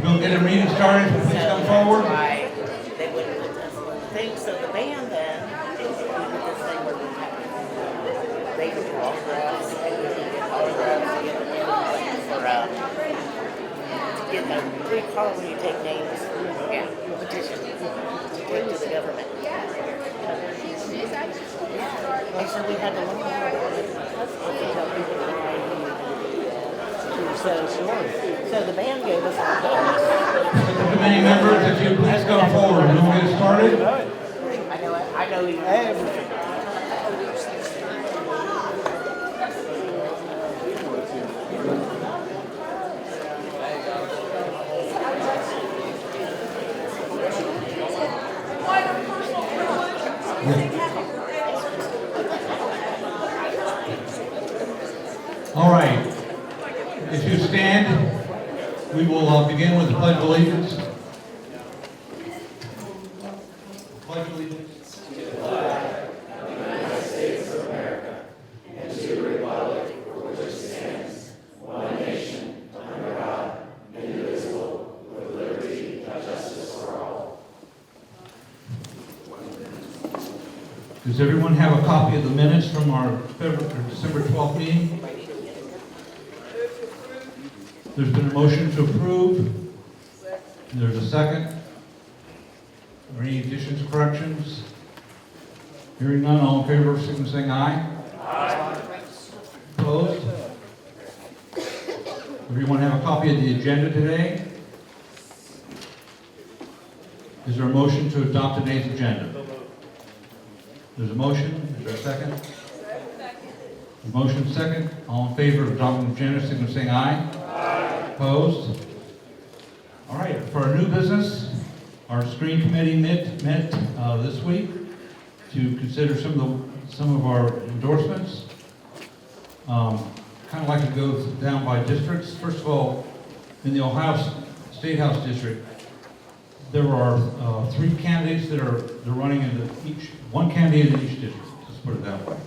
We'll get a meeting started. Please come forward. Right. They wouldn't put this thing, so the band then, we put this thing where they could do autographs, and we could get autographs, and get to get a free card when you take names and petition to take to the government. They said we had to learn more about it. So the band gave us our names. Committee members, if you please come forward, we'll get started. I know you. Everything. All right. If you stand, we will begin with the Pledge of Allegiance. Pledge of Allegiance. To the flag of the United States of America and to the republic for which it stands, one nation, under God, indivisible, with liberty and justice for all. Does everyone have a copy of the minutes from our December 12th meeting? There's been a motion to approve. There's a second. Are there any additions, corrections? Hearing none, all in favor, signify by saying aye. Aye. Opposed? Everyone have a copy of the agenda today? Is there a motion to adopt today's agenda? There's a motion. Is there a second? A motion second. All in favor of adopting the agenda, signify by saying aye. Opposed? All right, for our new business, our screen committee met this week to consider some of our endorsements. Kind of like to go down by districts. First of all, in the Ohio State House district, there are 3 candidates that are running into one candidate in each district. Let's put it that way.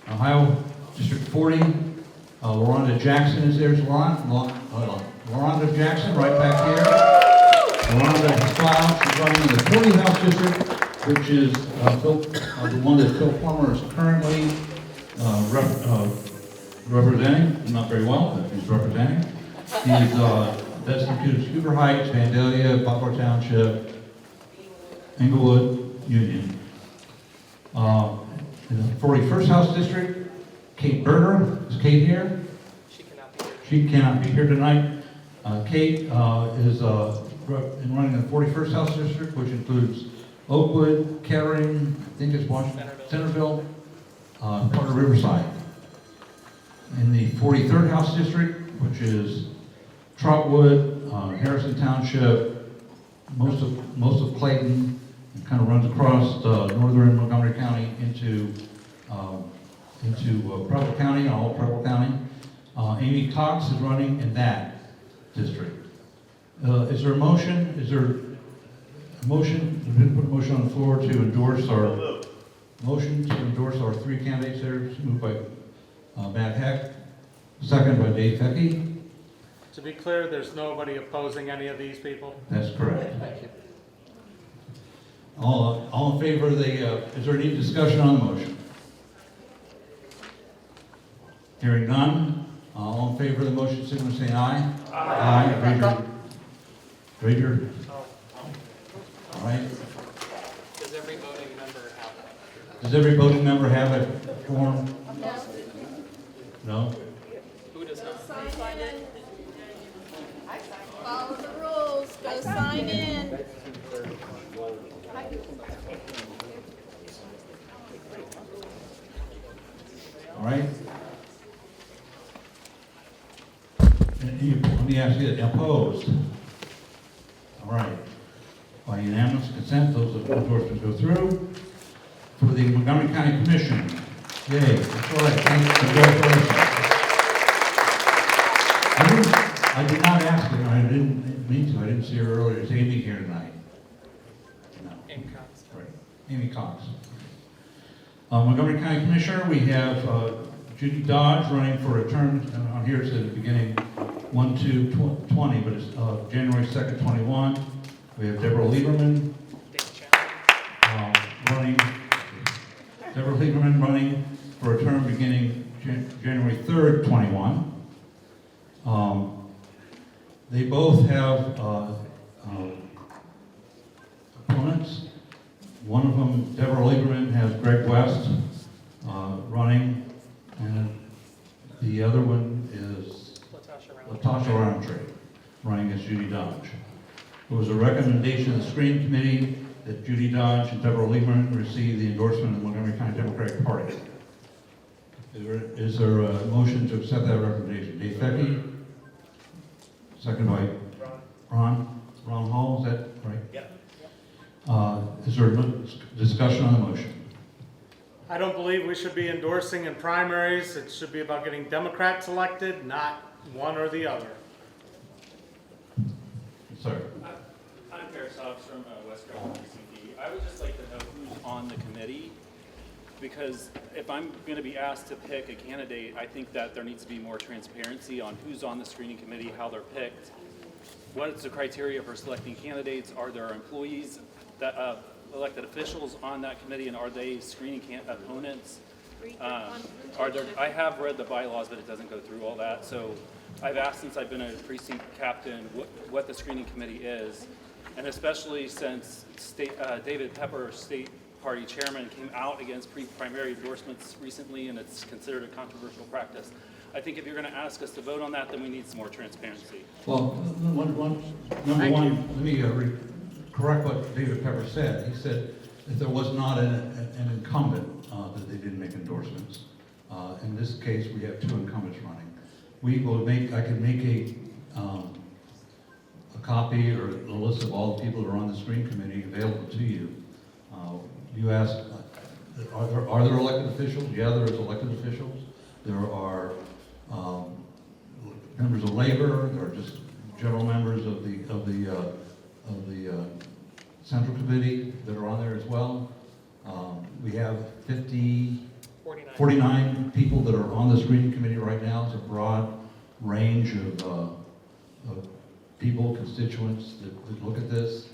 Ohio District 40, LaRonda Jackson is there. LaRonda Jackson, right back here. LaRonda Cloud, she's running in the 40th House District, which is the one that Phil Plummer is currently representing. Not very well, but he's representing. That's includes Huber Heights, Vandalia, Butler Township, Englewood, Union. In the 41st House District, Kate Berger. Is Kate here? She cannot be here tonight. Kate is running in the 41st House District, which includes Oakwood, Kettering, I think it's Washington, Centerville, part of Riverside. In the 43rd House District, which is Trotwood, Harrison Township, most of Clayton, and kind of runs across northern Montgomery County into Preble County, all of Preble County. Amy Cox is running in that district. Is there a motion? Is there a motion? We're going to put a motion on the floor to endorse our motion to endorse our 3 candidates there. It's moved by Matt Heck, second by Dave Fecky. To be clear, there's nobody opposing any of these people? That's correct. Thank you. All in favor of the, is there any discussion on the motion? Hearing none. All in favor of the motion, signify by saying aye. Aye. Raise your. All right. Does every voting member have that? Does every voting member have a form? No? Who does not? Sign in. Follow the rules. Go sign in. All right. Let me ask you, opposed? All right. By unanimous consent, those endorsements go through. For the Montgomery County Commission, yay, that's all right, congratulations. I did not ask her, I didn't mean to, I didn't see her earlier. Is Amy here tonight? No. Amy Cox. Right, Amy Cox. Montgomery County Commissioner, we have Judy Dodge running for a term, on here it says at the beginning, 1/2/20, but it's January 2nd, 21. We have Deborah Lieberman running. Deborah Lieberman running for a term beginning January 3rd, 21. They both have opponents. One of them, Deborah Lieberman, has Greg West running, and the other one is Latasha Roundtree, running as Judy Dodge. There was a recommendation of the screening committee that Judy Dodge and Deborah Lieberman receive the endorsement of the Montgomery County Democratic Party. Is there a motion to accept that recommendation? Dave Fecky, second by Ron Hall, is that right? Yep. Is there discussion on the motion? I don't believe we should be endorsing in primaries. It should be about getting Democrats elected, not one or the other. Sir. I'm Paris Hobbs from West Carolina PCD. I would just like to know who's on the committee, because if I'm going to be asked to pick a candidate, I think that there needs to be more transparency on who's on the screening committee, how they're picked, what's the criteria for selecting candidates, are there employees, that elected officials on that committee, and are they screening opponents? I have read the bylaws, but it doesn't go through all that. So I've asked since I've been a precinct captain what the screening committee is, and especially since David Pepper, state party chairman, came out against primary endorsements recently, and it's considered a controversial practice. I think if you're going to ask us to vote on that, then we need some more transparency. Well, number one, let me correct what David Pepper said. He said that there was not an incumbent that they didn't make endorsements. In this case, we have 2 incumbents running. We will I can make a copy or a list of all the people that are on the screening committee available to you. You asked, are there elected officials? Yeah, there is elected officials. There are members of labor. There are just general members of the Central Committee that are on there as well. We have 49 people that are on the screening committee right now. It's a broad range of people, constituents that look at this.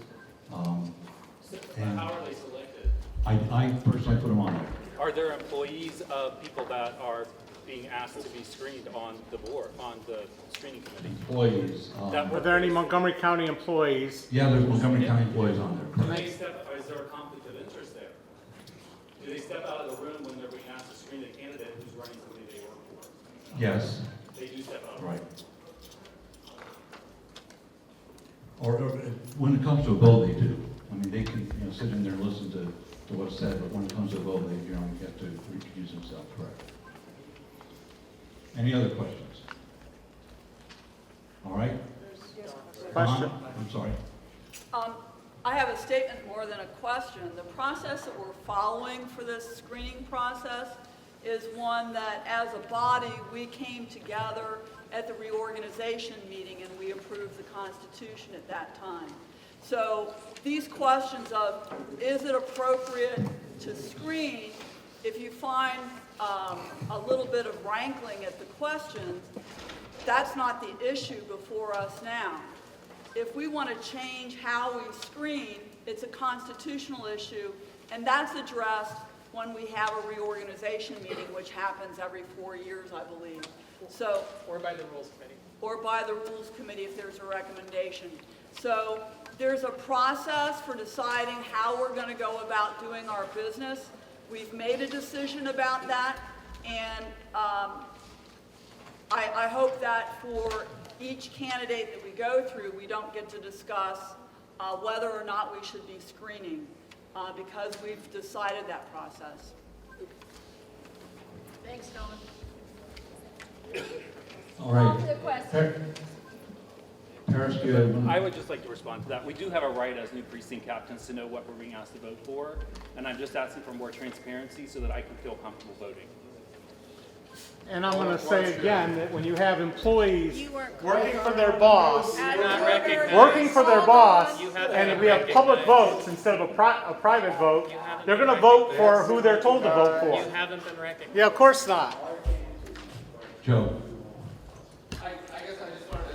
And how are they selected? I personally put them on there. Are there employees of people that are being asked to be screened on the board, on the screening committee? Employees. Are there any Montgomery County employees? Yeah, there's Montgomery County employees on there. Correct. Is there a conflict of interest there? Do they step out of the room when they're being asked to screen a candidate who's running somebody they work for? Yes. They do step out. Right. Or when it comes to a vote, they do. I mean, they can sit in there and listen to what's said, but when it comes to a vote, they have to recuse themselves. Correct. Any other questions? All right. Question. I'm sorry. I have a statement more than a question. The process that we're following for this screening process is one that, as a body, we came together at the reorganization meeting and we approved the Constitution at that time. So these questions of, is it appropriate to screen, if you find a little bit of rankling at the questions, that's not the issue before us now. If we want to change how we screen, it's a constitutional issue, and that's addressed when we have a reorganization meeting, which happens every 4 years, I believe. So, Or by the Rules Committee. or by the Rules Committee if there's a recommendation. So there's a process for deciding how we're going to go about doing our business. We've made a decision about that, and I hope that for each candidate that we go through, we don't get to discuss whether or not we should be screening, because we've decided that process. Thanks, Dawn. All right. Call to the question. Paris, do you have I would just like to respond to that. We do have a right as new precinct captains to know what we're being asked to vote for, and I'm just asking for more transparency so that I can feel comfortable voting. And I'm going to say again that when you have employees You weren't working for their boss, Out of order. working for their boss, You haven't and been we have public recognized. votes instead of a private vote, You haven't they're been going to vote for recognized. who they're told to vote You for. haven't been recognized. Yeah, of course not. Joe? I guess I just wanted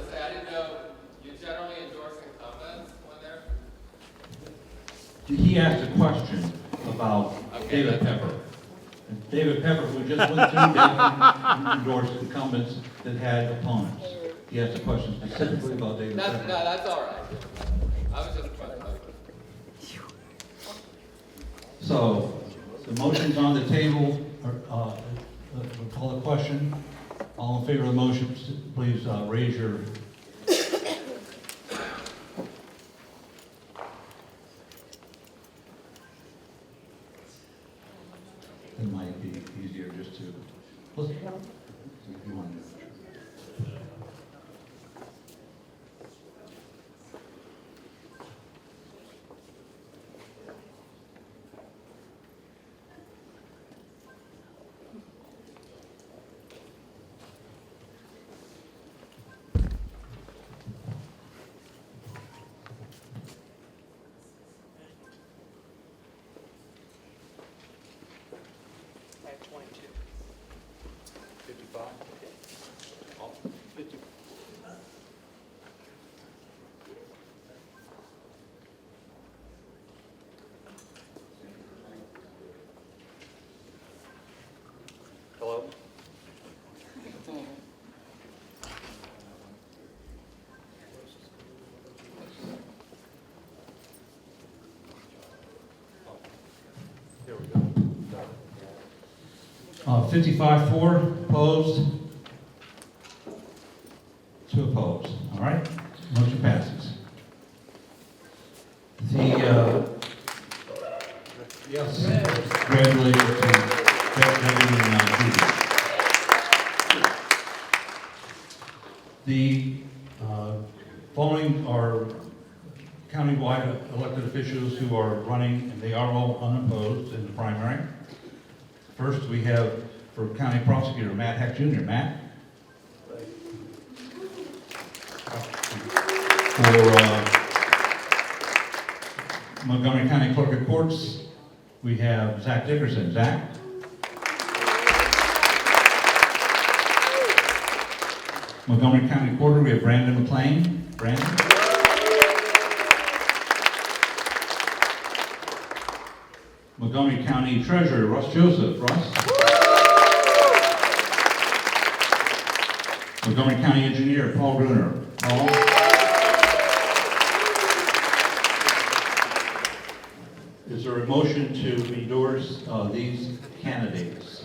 he asked a question about David Pepper. And David Pepper, who just went through that, endorsed incumbents that had opponents. He asked a question specifically about David That's, Pepper. no, that's all right. I was just trying to. So, the motion's on the table. We'll call the question. All in favor of the motion, please raise your. It might be easier just to. Let's, if you want to. 55-4, opposed. 2 opposed. All right, motion passes. Yes, congratulations to Deputy Judy. The following are countywide elected officials who are running, and they are all unopposed in the primary. First, we have for County Prosecutor Matt Heck Jr. Matt. For Montgomery County Clerk of Courts, we have Zach Dickerson. Zach. Montgomery County Recorder, we have Brandon McLean. Brandon. Montgomery County Treasurer Russ Joseph. Russ. Montgomery County Engineer Paul Bruner. Paul. Is there a motion to endorse these candidates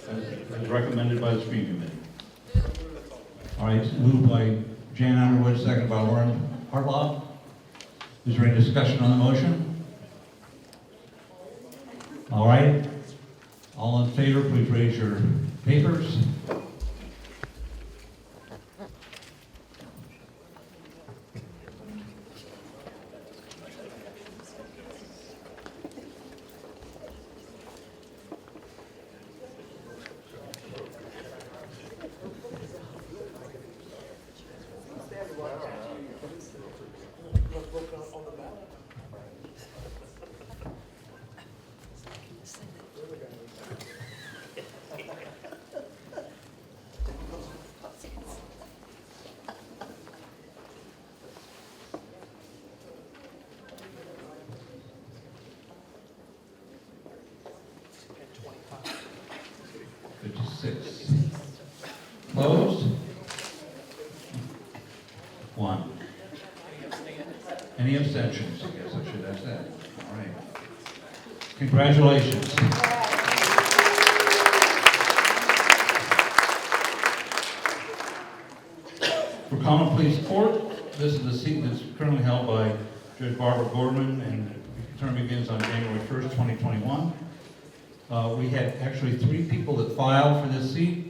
as recommended by the screening committee? All right, moved by Jan Underwood, second by Lauren Hartlaw. Is there any discussion on the motion? All right. All in favor, please raise your papers. Opposed? 1. Any abstentions? I guess I should ask that. All right. Congratulations. For Common Pleas Court, this is the seat that's currently held by Judge Barbara Gorman, and the term begins on January 1st, 2021. We had actually 3 people that filed for this seat.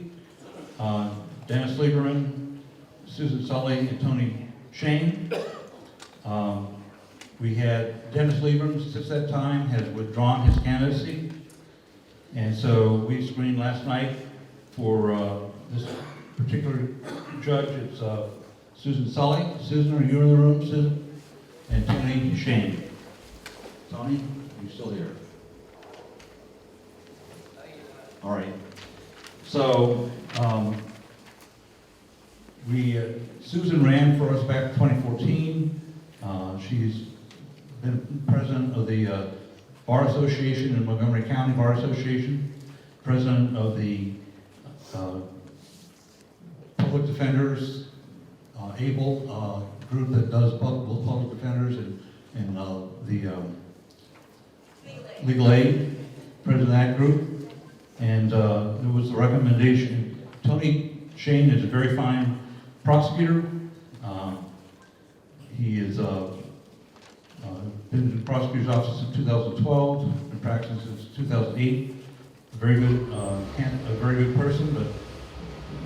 Dennis Lieberman, Susan Sully, and Tony Shane. We had Dennis Lieberman, since that time, has withdrawn his candidacy. And so we screened last night for this particular judge. It's Susan Sully. Susan, are you in the room, Susan? And Tony Shane. Tony, are you still here? All right. So, Susan ran for us back in 2014. She's been president of the Bar Association in Montgomery County Bar Association, president of the Public Defenders ABLE group that does both public defenders and the legal aid, president of that group. And there was the recommendation. Tony Shane is a very fine prosecutor. He has been in the prosecutor's office since 2012, been practicing since 2008. A very good person, but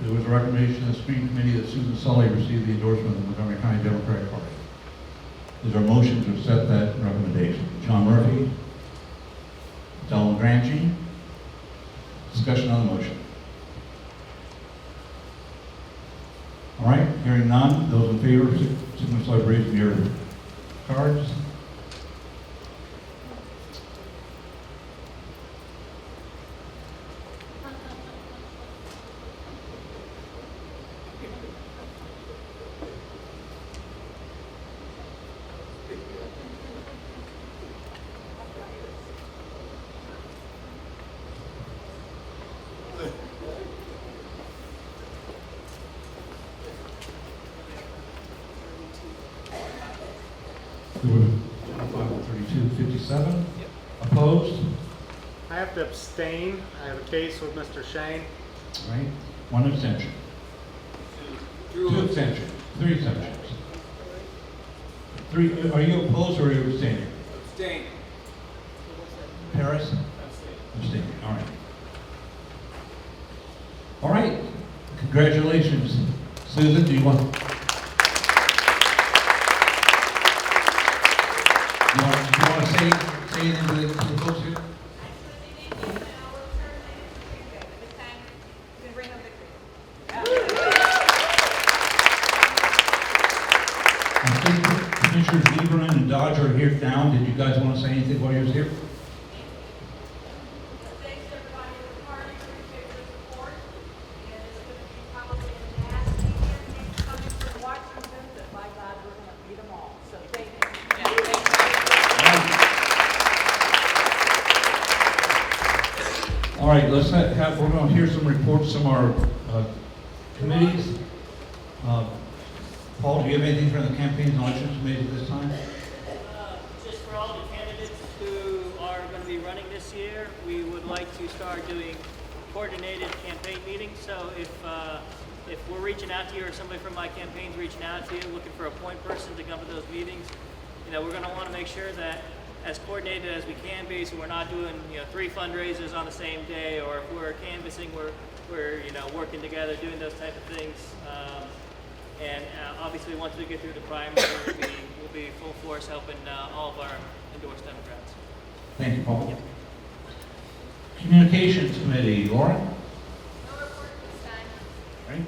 there was a recommendation of the screening committee that Susan Sully receive the endorsement of the Montgomery County Democratic Party. Is there a motion to accept that recommendation? John Murphy, Donald Granchi. Discussion on the motion. All right, hearing none, those in favor, signify by raising your cards. There were 3257. Opposed? I have to abstain. I have a case with Mr. Shane. All right, one abstention. Two abstentions. Three abstentions. Three. Are you opposed or are you abstaining? Abstain. Paris? Abstaining. All right. All right. Congratulations, Susan. Do you want? You want to say anything to the folks here? I think Commissioners Lieberman and Dodge are here now. Did you guys want to say anything while you was here? Thanks everybody for the party, appreciate your support. And it's going to be probably a nasty evening coming from Washington, but by God, we're going to beat them all. So thank you. All right, let's we're going to hear some reports from our committees. Paul, do you have anything from the campaigns and elections committee at this time? Just for all the candidates who are going to be running this year, we would like to start doing coordinated campaign meetings. So if we're reaching out to you or somebody from my campaign's reaching out to you, looking for a point person to come to those meetings, we're going to want to make sure that as coordinated as we can be, so we're not doing 3 fundraisers on the same day, or if we're canvassing, we're working together, doing those type of things. And obviously, once we get through the primary, we'll be full force helping all of our endorsed Democrats. Thank you, Paul. Communications Committee, Laura? No report this time. Right.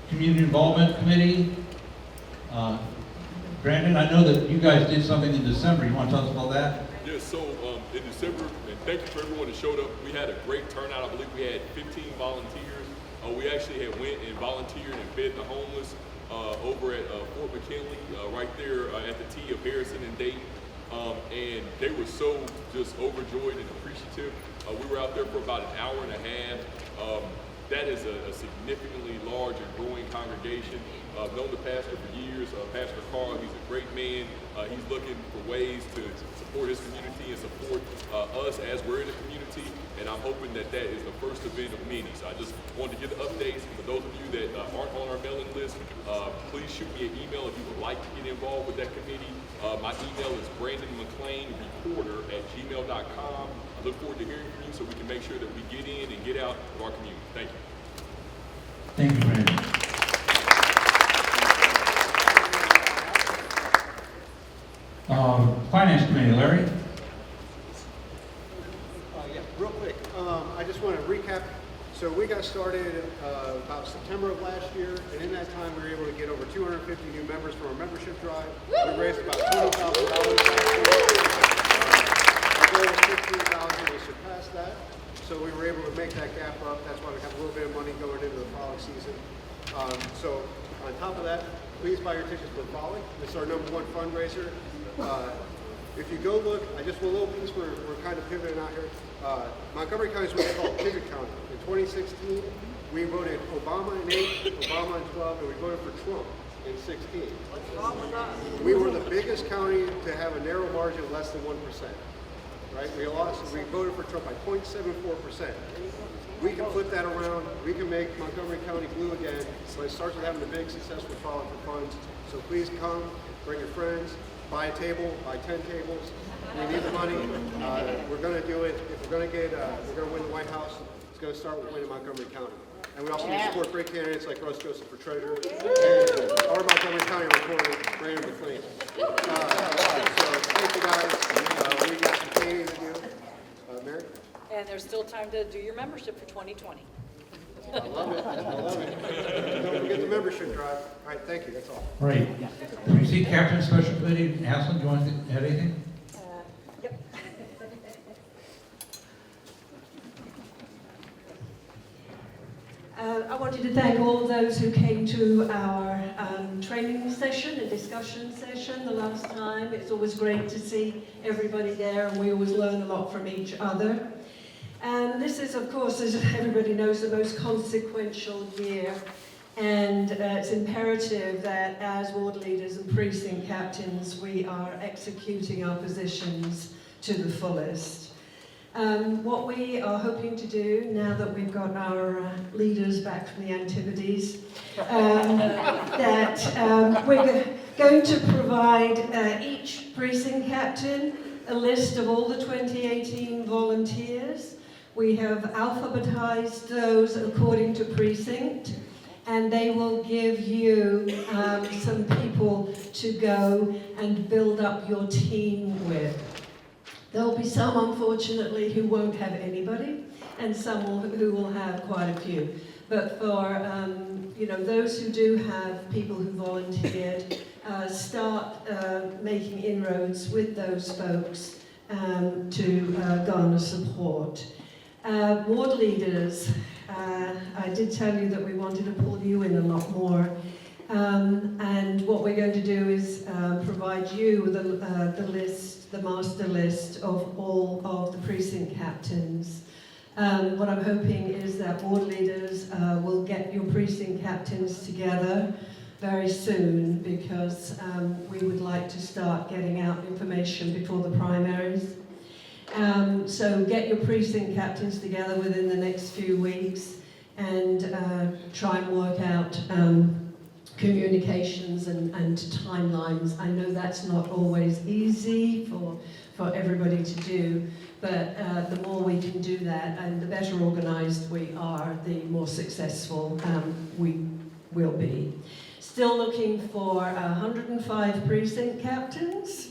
Community Involvement Committee, Brandon, I know that you guys did something in December. You want to tell us about that? Yes, so in December, and thank you for everyone that showed up. We had a great turnout. I believe we had 15 volunteers. We actually had went and volunteered and fed the homeless over at Fort McKinley, right there at the T of Harrison and Dayton. And they were so just overjoyed and appreciative. We were out there for about an hour and a half. That is a significantly large and growing congregation. I've known the pastor for years, Pastor Carl. He's a great man. He's looking for ways to support his community and support us as we're in the community. And I'm hoping that that is the first event of many. So I just wanted to give the updates. For those of you that aren't on our mailing list, please shoot me an email if you would like to get involved with that committee. My email is brandonmcclainreporter@gmail.com. I look forward to hearing from you so we can make sure that we get in and get out of our community. Thank you. Thank you, Brandon. Finance Committee, Larry? Yeah, real quick. I just want to recap. So we got started about September of last year, and in that time we were able to get over 250 new members for our membership drive. We raised about $20,000 last year. Our goal was $15,000. We surpassed that. So we were able to make that gap up. That's why we have a little bit of money going into the following season. So on top of that, please buy your tickets for Volley. This is our #1 fundraiser. If you go look, I just want a little piece, we're kind of pivoting out here. Montgomery County is what they call Pivot County. In 2016, we voted Obama in 8, Obama in 12, and we voted for Trump in 16. What's wrong with us? We were the biggest county to have a narrow margin of less than 1%. Right? We voted for Trump by 0.74%. We can flip that around. We can make Montgomery County blue again, but it starts with having a big, successful trial for funds. So please come, bring your friends, buy a table, buy 10 tables. We need the money. We're going to do it. If we're going to win the White House, it's going to start with winning Montgomery County. And we also need to support great candidates like Russ Joseph for treasurer, and our Montgomery County reporter, Brandon McLean. So thank you guys. We got some training to do. Mary? And there's still time to do your membership for 2020. I love it. I love it. Don't forget the membership drive. All right, thank you. That's all. Right. Precinct Captain Special Committee, Aslan, do you want to add anything? Yep. I wanted to thank all of those who came to our training session and discussion session the last time. It's always great to see everybody there, and we always learn a lot from each other. And this is, of course, as everybody knows, the most consequential year, and it's imperative that as ward leaders and precinct captains, we are executing our positions to the fullest. What we are hoping to do, now that we've got our leaders back from the Antipodes, that we're going to provide each precinct captain a list of all the 2018 volunteers. We have alphabetized those according to precinct, and they will give you some people to go and build up your team with. There'll be some, unfortunately, who won't have anybody, and some who will have quite a few. But for those who do have people who volunteered, start making inroads with those folks to garner support. Ward leaders, I did tell you that we wanted to pull you in a lot more. And what we're going to do is provide you with the list, the master list of all of the precinct captains. What I'm hoping is that ward leaders will get your precinct captains together very soon, because we would like to start getting out information before the primaries. So get your precinct captains together within the next few weeks and try and work out communications and timelines. I know that's not always easy for everybody to do, but the more we can do that and the better organized we are, the more successful we will be. Still looking for 105 precinct captains.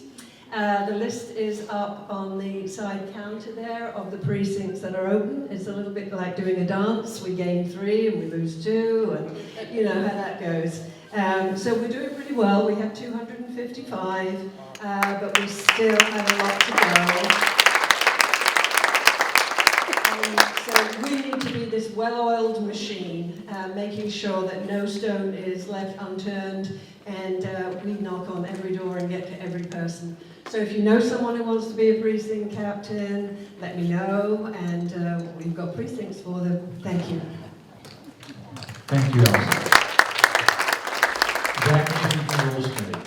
The list is up on the side counter there of the precincts that are open. It's a little bit like doing a dance. We gain 3 and we lose 2, and you know how that goes. So we're doing pretty well. We have 255, but we still have a lot to go. So we need to be this well-oiled machine, making sure that no stone is left unturned, and we knock on every door and get to every person. So if you know someone who wants to be a precinct captain, let me know, and we've got precincts for them. Thank you. Thank you, Elsa. Back to the Rules Committee.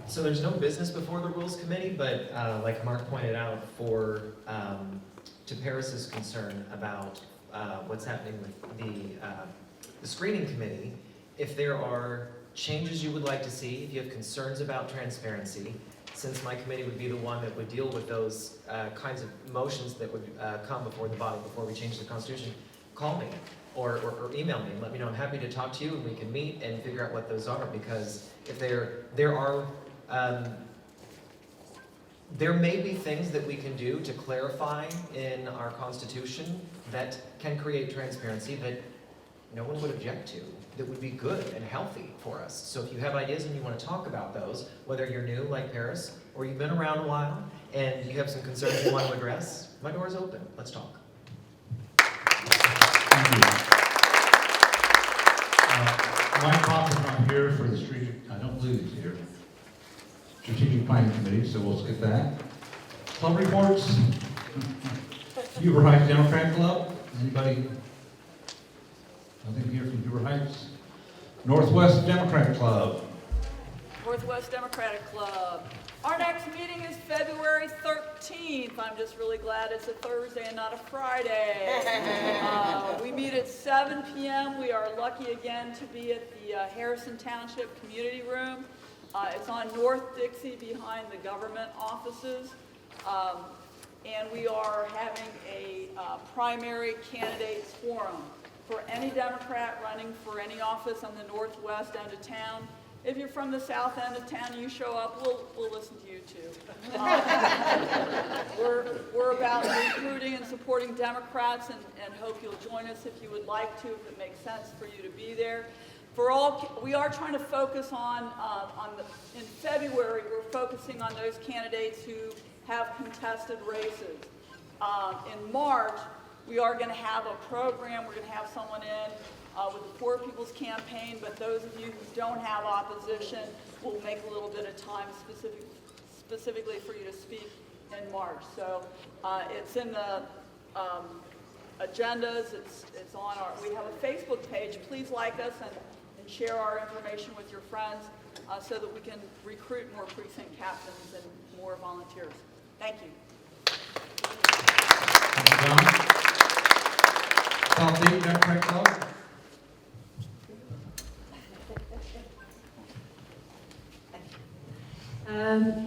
So there's no business before the Rules Committee, but like Mark pointed out, to Paris's concern about what's happening with the screening committee, if there are changes you would like to see, if you have concerns about transparency, since my committee would be the one that would deal with those kinds of motions that would come before the body before we change the Constitution, call me or email me and let me know. I'm happy to talk to you, and we can meet and figure out what those are, because if there may be things that we can do to clarify in our Constitution that can create transparency that no one would object to, that would be good and healthy for us. So if you have ideas and you want to talk about those, whether you're new like Paris, or you've been around a while and you have some concerns you want to address, my door is open. Let's talk. Thank you. Mike Crawford, I'm here for the street. I don't these here. Strategic Planning Committee, so we'll skip that. Club reports. Huber Heights Democrat Club. Anybody? Nothing here from Huber Heights. Northwest Democrat Club. Northwest Democratic Club. Our next meeting is February 13th. I'm just really glad it's a Thursday and not a Friday. We meet at 7 p.m. We are lucky again to be at the Harrison Township Community Room. It's on North Dixie behind the government offices. And we are having a primary candidates forum for any Democrat running for any office on the northwest end of town. If you're from the south end of town and you show up, we'll listen to you too. We're about recruiting and supporting Democrats and hope you'll join us if you would like to, if it makes sense for you to be there. We are trying to focus in February, we're focusing on those candidates who have contested races. In March, we are going to have a program. We're going to have someone in with the Poor People's Campaign, but those of you who don't have opposition, we'll make a little bit of time specifically for you to speak in March. So it's in the agendas. It's on we have a Facebook page. Please like us and share our information with your friends so that we can recruit more precinct captains and more volunteers. Thank you. Thank you, John. South Dayton Democrat Club.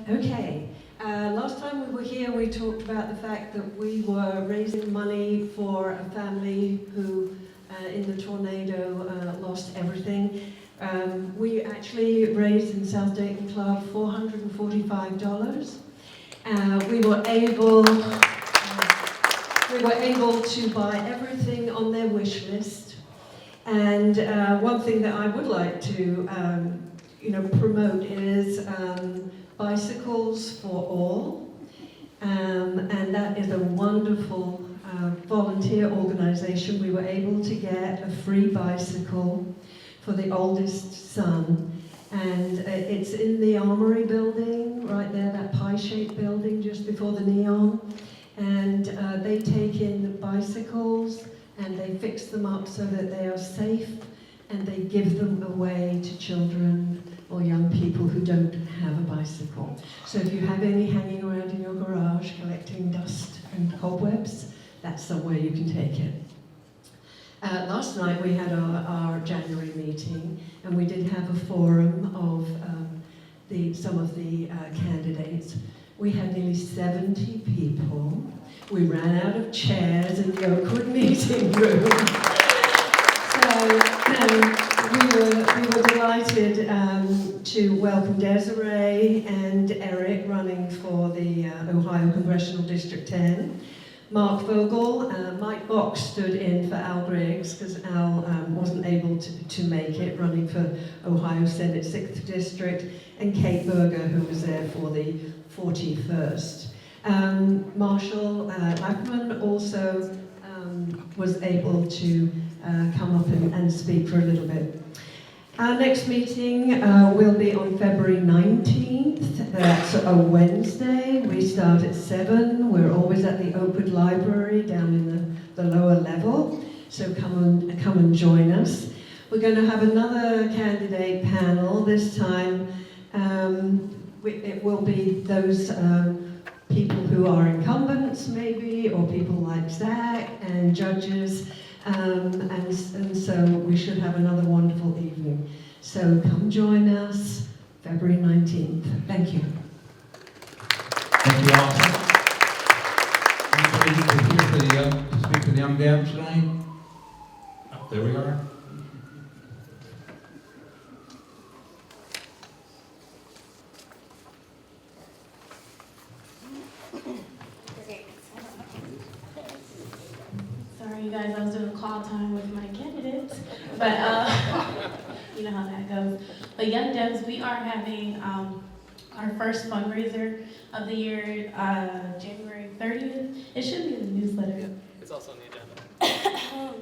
Okay. Last time we were here, we talked about the fact that we were raising money for a family who, in the tornado, lost everything. We actually raised in South Dayton Club $445. We were able to buy everything on their wish list. And one thing that I would like to promote is Bicycles for All. And that is a wonderful volunteer organization. We were able to get a free bicycle for the oldest son. And it's in the Armory building, right there, that pie-shaped building just before the neon. And they take in the bicycles and they fix them up so that they are safe, and they give them away to children or young people who don't have a bicycle. So if you have any hanging around in your garage collecting dust and cobwebs, that's somewhere you can take it. Last night we had our January meeting, and we did have a forum of some of the candidates. We had nearly 70 people. We ran out of chairs in the Oakwood meeting room. So we were delighted to welcome Desiree and Eric running for the Ohio Congressional District 10. Mark Vogel, Mike Box stood in for Al Griggs because Al wasn't able to make it, running for Ohio Senate 6th District, and Kate Berger, who was there for the 41st. Marshall Lackman also was able to come up and speak for a little bit. Our next meeting will be on February 19th. That's a Wednesday. We start at 7. We're always at the Oakwood Library down in the lower level, so come and join us. We're going to have another candidate panel. This time it will be those people who are incumbents maybe, or people like Zach and judges. And so we should have another wonderful evening. So come join us February 19th. Thank you. Thank you, Allison. Anybody here to speak to the Young Dems tonight? Oh, there we are. Sorry, you guys, I was doing call time with my candidates, but you know how that goes. But Young Devs, we are having our first fundraiser of the year, January 30th. It should be in the newsletter. It's also on the agenda.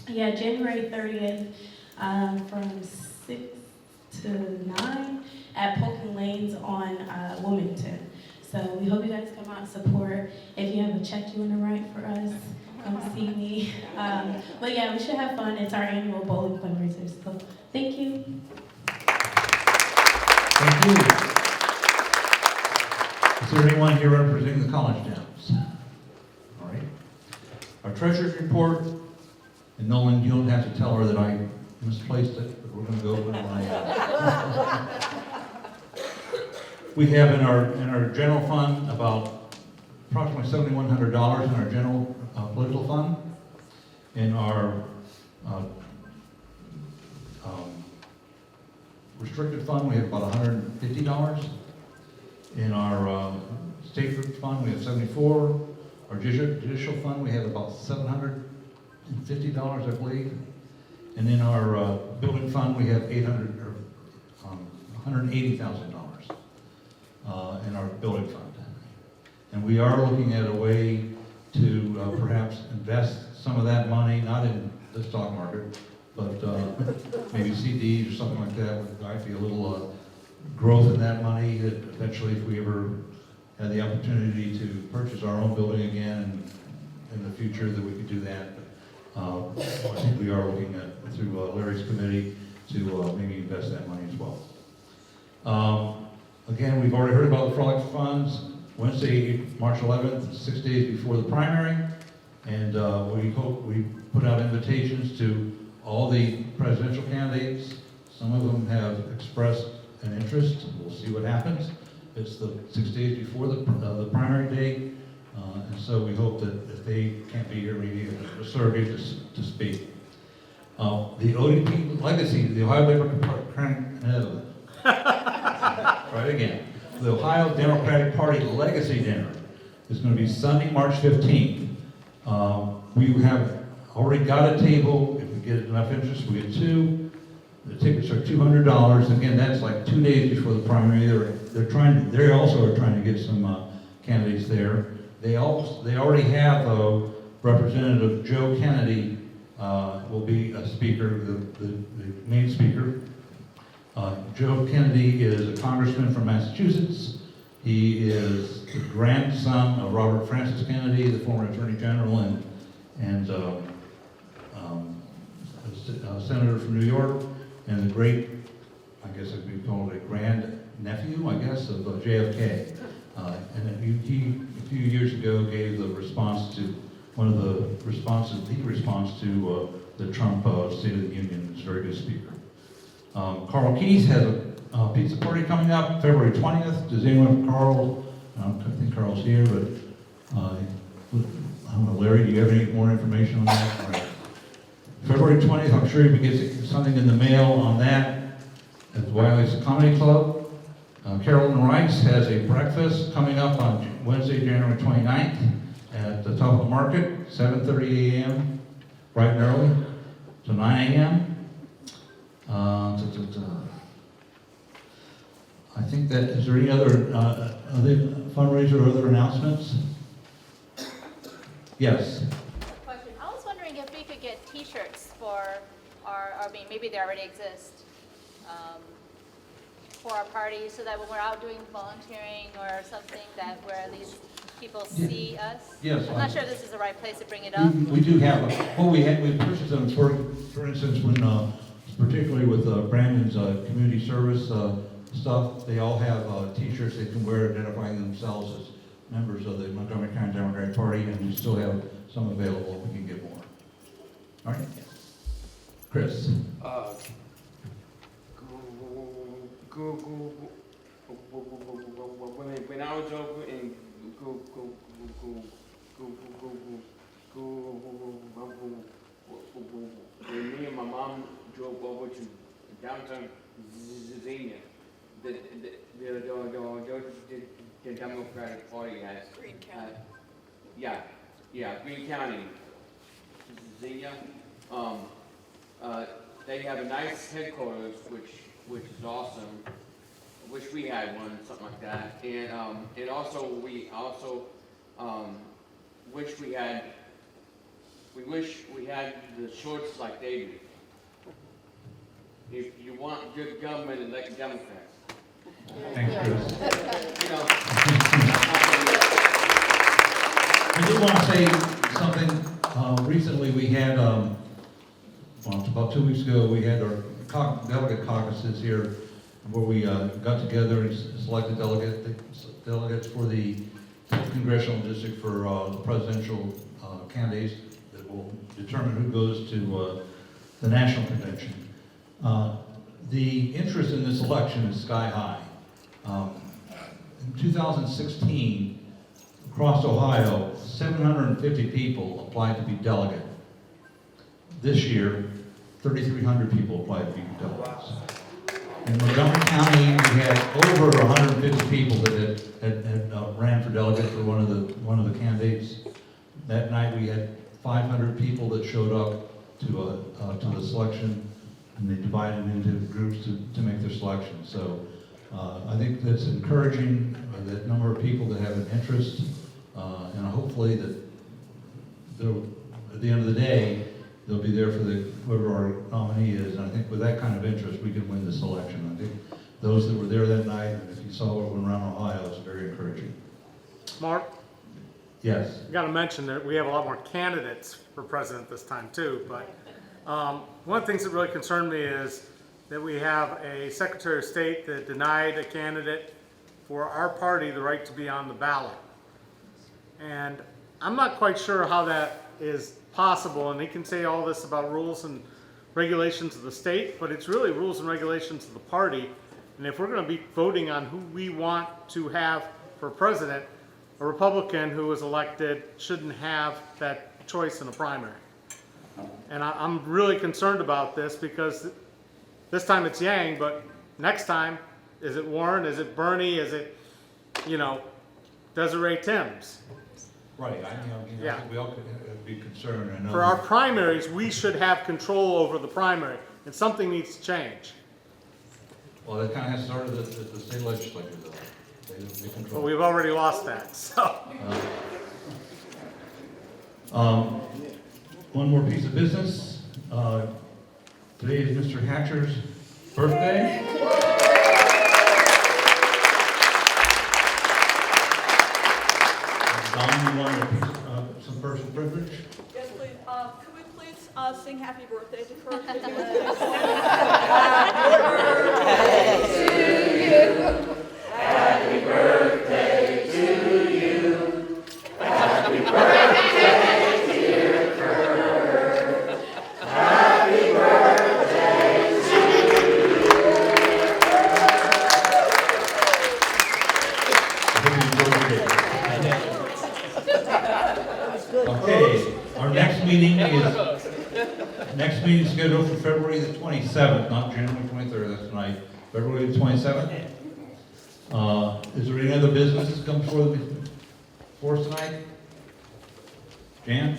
Yeah, January 30th, from 6 to to 9 at Polking Lanes on Wilmington. So we hope you guys come out and support. If you have a check you want to write for us, come see me. But yeah, we should have fun. It's our annual bowling fundraiser. So thank you. Thank you. Is there anyone here representing the college towns? All right. Our treasurer's report, and Nolan, you don't have to tell her that I misplaced it, but we're going to go over my. We have in our general fund about approximately $7,100 in our general political fund. In our restricted fund, we have about $150. In our state group fund, we have $74. Our judicial fund, we have about $750, I believe. And in our building fund, we have $180,000 in our building fund. And we are looking at a way to perhaps invest some of that money, not in the stock market, but maybe CDs or something like that. Would might be a little growth in that money that eventually, if we ever had the opportunity to purchase our own building again and in the future, that we could do that. I think we are looking at, through Larry's committee, to maybe invest that money as well. Again, we've already heard about the Frolic funds. Wednesday, March 11th, 6 days before the primary, and we put out invitations to all the presidential candidates. Some of them have expressed an interest. We'll see what happens. It's the 6 days before the primary date, and so we hope that if they can't be here, maybe a surrogate to speak. The ODP Legacy, the Ohio the Ohio Democratic Party Legacy Dinner is going to be Sunday, March 15th. We have already got a table. If we get enough interest, we get 2. The tickets are $200. Again, that's like 2 days before the primary. They also are trying to get some candidates there. They already have Representative Joe Kennedy will be a speaker, the main speaker. Joe Kennedy is a congressman from Massachusetts. He is the grandson of Robert Francis Kennedy, the former Attorney General and senator from New York, and the great, I guess it'd be called a grand nephew, I guess, of JFK. And he, a few years ago, gave the response to one of the responses, to the Trump State of the Union. He's a very good speaker. Carl Keith has a pizza party coming up February 20th. Does anyone, Carl, I think Carl's here, but I don't know, Larry, do you have any more information on that? All right. February 20th, I'm sure you can get something in the mail on that at the Wiley's Comedy Club. Carolyn Rice has a breakfast coming up on Wednesday, January 29th at the top of the market, 7:30 a.m., bright and early, to 9 a.m. I think that, is there any other fundraiser or other announcements? Yes. Question. I was wondering if we could get T-shirts for maybe they already exist, for our party, so that when we're out doing volunteering or something, that where at least people see us. Yes. I'm not sure if this is the right place to bring it up. We do have we purchased them for instance, when particularly with Brandon's community service stuff, they all have T-shirts they can wear identifying themselves as members of the Montgomery County Democratic Party, and we still have some available. We can get more. All right, Chris. When I was over in when me and my mom drove over to downtown Xenia, the Democratic Party has Green County. Green County, Xenia. They have a nice headquarters, which is awesome. Wish we had one, something like that. And also we wish we had the shorts like they do. if you want good government, elect Democrats. Thanks, Chris. You know, I did want to say something. Recently, we had, well, about 2 weeks ago, we had our delegate caucuses here, where we got together and selected delegates for the congressional district for the presidential candidates that will determine who goes to the national convention. The interest in this election is sky high. In 2016, across Ohio, 750 people applied to be delegate. This year, 3,300 people applied to be delegates. In Montgomery County, we had over 150 people that had ran for delegate for one of the candidates. That night, we had 500 people that showed up to the selection, and they divided into groups to make their selection. So I think that's encouraging, that number of people that have an interest, and hopefully that at the end of the day, they'll be there for whoever our nominee is. And I think with that kind of interest, we can win this election. I think those that were there that night, and if you saw what went around Ohio, it's very encouraging. Mark, Yes. I got to mention that we have a lot more candidates for president this time too, but one of the things that really concerned me is that we have a Secretary of State that denied a candidate for our party the right to be on the ballot. And I'm not quite sure how that is possible, and he can say all this about rules and regulations of the state, but it's really rules and regulations of the party. And if we're going to be voting on who we want to have for president, a Republican who was elected shouldn't have that choice in a primary. And I'm really concerned about this, because this time it's Yang, but next time, is it Warren, is it Bernie, is it, Desiree Timms? Right. I think we all could be concerned. I know For our primaries, we should have control over the primary, and something needs to change. Well, that kind of has started at the state legislature, though. They control. But we've already lost that, so. One more piece of business. Today is Mr. Hatcher's birthday. Don, you want some personal privilege? Yes, please. Could we please sing happy birthday to Kurt? happy birthday to you. Happy birthday, dear Kurt. Happy birthday to you. Okay, our next meeting is scheduled for February the 27th, not January 23rd, that's tonight. February the 27th. Is there any other business that's come for us tonight? Jan?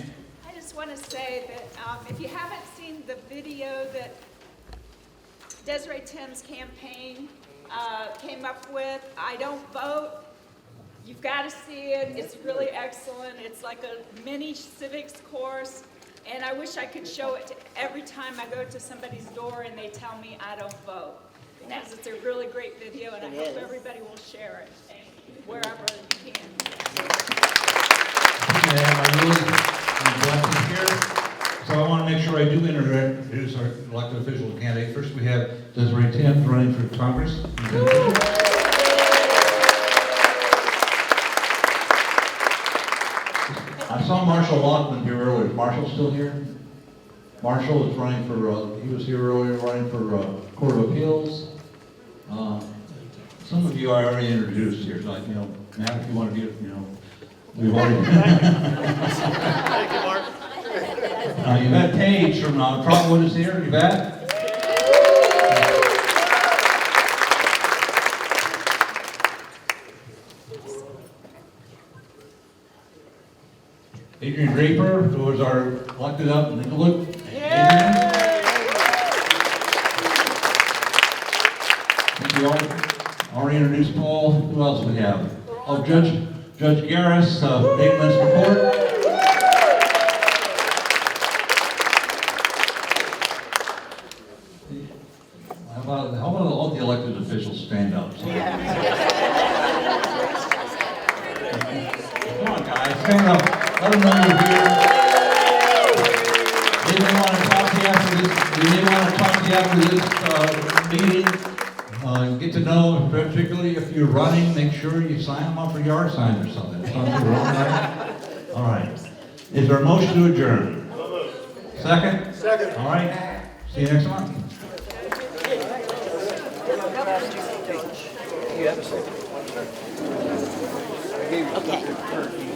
I just want to say that if you haven't seen the video that Desiree Timms' campaign came up with, I Don't Vote, you've got to see it. It's really excellent. It's like a mini civics course, and I wish I could show it to every time I go to somebody's door and they tell me I don't vote. Because it's a really great video, and I hope everybody will share it wherever you can. I'm glad to hear. So I want to make sure I do introduce our elected official candidate. First, we have Desiree Timms running for Congress. I saw Marshall Lockman here earlier. Is Marshall still here? Marshall is running for, he was here earlier running for Court of Appeals. Some of you I already introduced here, so Matt, if you want to get, we've already. Thank you, Mark. Yvette Page from Trotwood is here. Yvette? Adrian Draper, who was our elected up in Inglewood. Thank you all. Already introduced Paul. Who else do we have? Oh, Judge Garris, Davis report. all the elected officials stand up. So. Come on, guys, stand up. Let them know you're here. They may want to talk to you after this. They may want to talk to you after this meeting. Get to know, particularly if you're running, make sure you sign them up for yard signs or something. Something wrong, right? All right. Is there a motion to adjourn? Second? Second. All right. See you next month. Okay.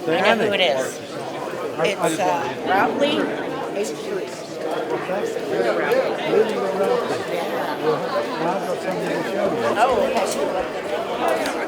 I know who it is. It's Rowley. Oh, okay.